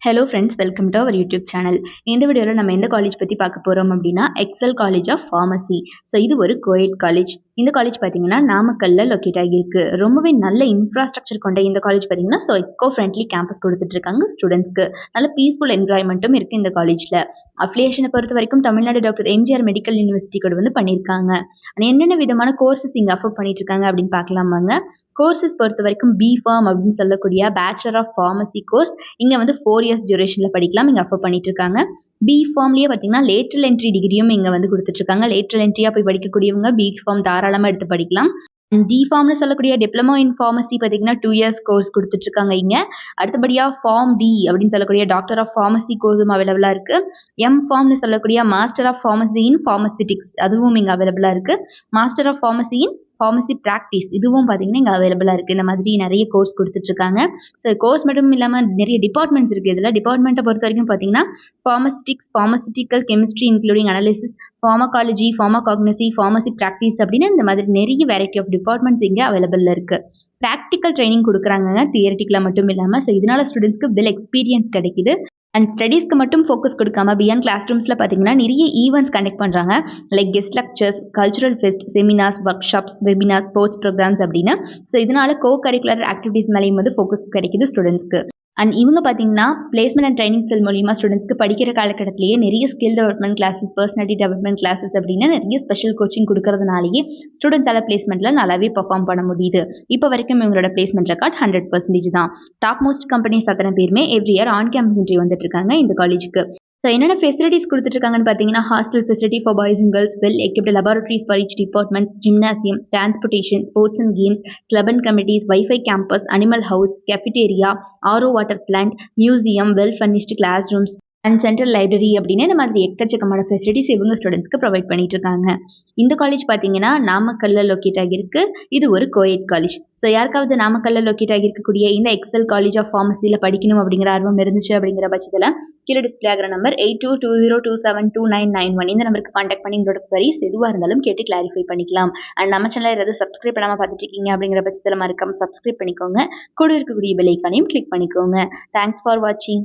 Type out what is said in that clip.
Hello friends, welcome to our YouTube channel. இந்த வீடியோவில் நம்ம எந்த காலேஜ் பற்றி பார்க்க போகிறோம் அப்படின்னா Excel college of pharmacy. So இது ஒரு கோஎட் காலேஜ். இந்த காலேஜ் பார்த்தீங்கன்னா நாமக்கல்ல லொக்கேட் ஆகியிருக்கு. ரொம்பவே நல்ல இன்ஃப்ராஸ்ட்ரக்சர் கொண்ட இந்த காலேஜ் பார்த்தீங்கன்னா ஸோ எக்கோ ஃப்ரெண்ட்லி கேம்பஸ் கொடுத்துட்ருக்காங்க ஸ்டூடெண்ட்ஸ்க்கு. நல்ல பீஸ்ஃபுல் என்வரான்மெண்ட்டும் இருக்குது இந்த காலேஜில். அஃபிலியேஷனை பொறுத்த வரைக்கும் Tamil Nadu doctor MGR medical university கூட வந்து பண்ணியிருக்காங்க. என்னென்ன விதமான கோர்சஸ் இங்கே அஃபர் பண்ணிட்டு இருக்காங்க அப்படின்னு பார்க்கலாமாங்க. கோர்சஸ் பொறுத்த வரைக்கும் பிஃபார்ம் அப்படின்னு சொல்லக்கூடிய பேச்சுலர் ஆஃப் ஃபார்மசி கோர்ஸ் இங்கே வந்து 4 இயர்ஸ் டியூரேஷனில் படிக்கலாம். இங்கே அஃபர் பண்ணிட்டு இருக்காங்க. பிஃபார்ம்லேயே பார்த்தீங்கன்னா லேட்ரல் என்ட்ரி டிகிரியும் இங்கே வந்து கொடுத்துட்ருக்காங்க. லேட்ரல் என்ட்ரியாக போய் படிக்கக்கூடியவங்க பிஃபார்ம் தாராளமாக எடுத்து படிக்கலாம். டிஃபார்ம்னு சொல்லக்கூடிய டிப்ளமோ இன் ஃபார்மசி பார்த்தீங்கன்னா 2 இயர்ஸ் கோர்ஸ் கொடுத்துட்ருக்காங்க இங்கே. அடுத்தபடியாக ஃபார்ம் டி அப்படின்னு சொல்லக்கூடிய டாக்டர் ஆஃப் ஃபார்மசி கோர்ஸும் அவைலபிளாக இருக்குது. ஃபார்ம்னு சொல்லக்கூடிய master of pharmacy in pharmaceutics அதுவும் இங்கே அவைலபிளாக இருக்குது. Master of pharmacy in pharmacy practice இதுவும் பார்த்தீங்கன்னா இங்கே அவைலபிளாக இருக்குது. இந்த மாதிரி நிறைய கோர்ஸ் கொடுத்துட்ருக்காங்க. ஸோ கோர்ஸ் மட்டும் இல்லாமல் நிறைய டிபார்ட்மெண்ட்ஸ் இருக்குது. இதில் டிபார்ட்மெண்ட்டை பொறுத்த வரைக்கும் பார்த்தீங்கன்னா pharmaceutics, pharmaceutical chemistry including analysis, pharmacology, pharmacognosy, pharmacy practice அப்படின்னு இந்த மாதிரி நிறைய வெரைட்டி ஆஃப் டிபார்ட்மெண்ட்ஸ் இங்கே அவைலபிளில் இருக்குது. ப்ராக்டிக்கல் ட்ரைனிங் கொடுக்குறாங்க தியரிட்டிக்கலாக மட்டும் இல்லாமல். ஸோ இதனால் ஸ்டூடெண்ட்ஸ்க்கு வெல் எக்ஸ்பீரியன்ஸ் கிடைக்குது. அண்ட் ஸ்டடீஸ்க்கு மட்டும் ஃபோக்கஸ் கொடுக்காம பியாண்ட் கிளாஸ் ரூம்ஸில் பார்த்தீங்கன்னா நிறைய ஈவெண்ட்ஸ் கண்டக்ட் பண்ணுறாங்க. Like guest lectures, cultural fest, seminars, workshops, webinars, sports programmes அப்படின்னு. ஸோ இதனால கோ கரிக்குலர் ஆக்டிவிட்டீஸ் மேலேயும் வந்து ஃபோக்கஸ் கிடைக்குது ஸ்டூடெண்ட்ஸ்க்கு. அண்ட் இவங்க பார்த்தீங்கன்னா பிளேஸ்மெண்ட் அண்ட் ட்ரைனிங் செல் மூலியமாக ஸ்டூடெண்ட்ஸ்க்கு படிக்கிற காலகட்டத்திலேயே நிறைய skill development classes, personality development classes அப்படின்னு நிறைய ஸ்பெஷல் கோச்சிங் கொடுக்கறதுனாலேயே ஸ்டூடெண்ட்ஸால் பிளேஸ்மெண்ட்டில் நல்லாவே பர்ஃபார்ம் பண்ண முடியுது. இப்போ வரைக்கும் இவங்களோட பிளேஸ்மெண்ட் ரெக்கார்ட் 100% தான். டாப் மோஸ்ட் கம்பெனிஸ் அத்தனை பேருமே every year on campus interview வந்துட்டு இருக்காங்க இந்த காலேஜுக்கு. ஸோ என்னென்ன ஃபெசிலிட்டிஸ் கொடுத்துட்ருக்காங்கன்னு பார்த்தீங்கன்னா hostel facility for boys and girls, well equipped laboratories for each departments, gymnasium, transportation, sports and games, club and committees, wifi campus, animal house, cafeteria, RO water plant, museum, well furnished class rooms and central library அப்படின்னு இந்த மாதிரி எக்கச்சக்கமான facilities இவங்க ஸ்டூடெண்ட்ஸ்க்கு provide பண்ணிட்டு இருக்காங்க. இந்த college பார்த்தீங்கன்னா நாமக்கல்ல லொக்கேட் ஆகியிருக்கு. இது ஒரு கோஎட் காலேஜ். ஸோ யாருக்காவது நாமக்கல்ல லொக்கேட் ஆகியிருக்கக்கூடிய இந்த எக்ஸல் காலேஜ் ஆஃப் ஃபார்மசியில் படிக்கணும் அப்படிங்கிற ஆர்வம் இருந்துச்சு அப்படிங்கிற பட்சத்தில் கீழே டிஸ்பிளே ஆகிற நம்பர் 8220272991 இந்த நம்பருக்கு கான்டாக்ட் பண்ணி உங்களோட குவரிஸ் எதுவாக இருந்தாலும் கேட்டு கிளாரிஃபை பண்ணிக்கலாம். அண்ட் நம்ம சேனல் ஏதாவது சப்ஸ்கிரைப் பண்ணாமல் பார்த்துட்டு இருக்கீங்க அப்படிங்கிற பட்சத்தில் மறக்காம சப்ஸ்கிரைப் பண்ணிக்கோங்க. கூட இருக்கக்கூடிய பெல் ஐக்கானையும் கிளிக் பண்ணிக்கோங்க. தேங்க்ஸ் ஃபார் வாட்சிங்.